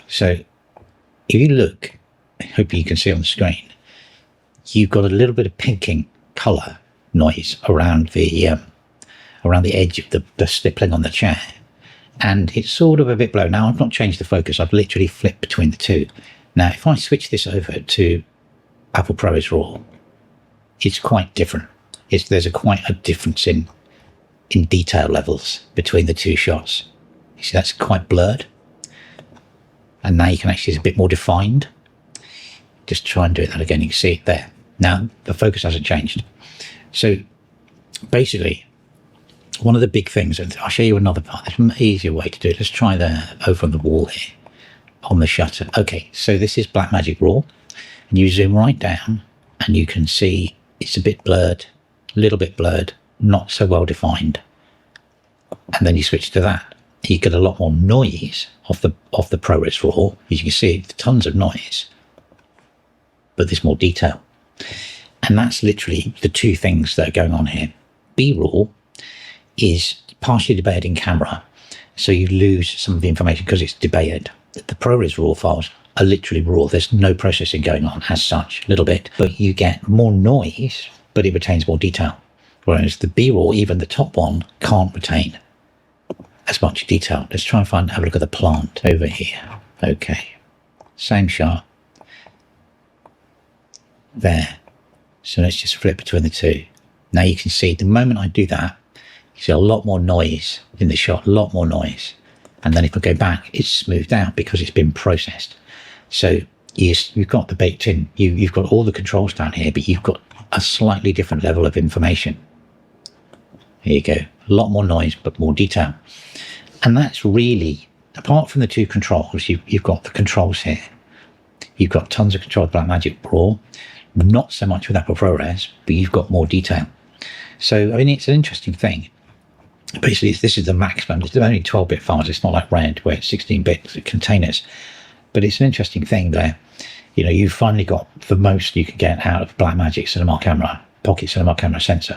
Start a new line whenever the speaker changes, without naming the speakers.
So if you look, hopefully you can see on the screen, you've got a little bit of pinking color noise around the edge of the stippling on the chair, and it's sort of a bit blurry. Now I've not changed the focus, I've literally flipped between the two. Now if I switch this over to Apple ProResRAW, it's quite different. There's quite a difference in detail levels between the two shots. You see that's quite blurred, and now you can actually, it's a bit more defined. Just try and do that again, you can see it there. Now the focus hasn't changed. So basically, one of the big things, and I'll show you another part, there's an easier way to do it. Let's try over on the wall here, on the shutter. Okay, so this is Blackmagic RAW, and you zoom right down and you can see it's a bit blurred, a little bit blurred, not so well defined. And then you switch to that, you get a lot more noise off the ProRes RAW. As you can see, tons of noise, but there's more detail. And that's literally the two things that are going on here. BRAW is partially debayed in camera, so you lose some of the information because it's debayed. The ProRes RAW files are literally raw. There's no processing going on as such, a little bit, but you get more noise, but it retains more detail. Whereas the BRAW, even the top one, can't retain as much detail. Let's try and have a look at the plant over here. Okay, same shot. There. So let's just flip between the two. Now you can see the moment I do that, you see a lot more noise in the shot, a lot more noise. And then if I go back, it's smoothed out because it's been processed. So you've got the baked in, you've got all the controls down here, but you've got a slightly different level of information. Here you go, a lot more noise, but more detail. And that's really, apart from the two controls, you've got the controls here. You've got tons of control with Blackmagic RAW, not so much with Apple ProRes, but you've got more detail. So, I mean, it's an interesting thing. Basically, this is the maximum. It's only 12-bit files. It's not like RAD, where it's 16-bit containers. But it's an interesting thing there. You know, you've finally got the most you can get out of Blackmagic Cinema Camera, Pocket Cinema Camera Sensor.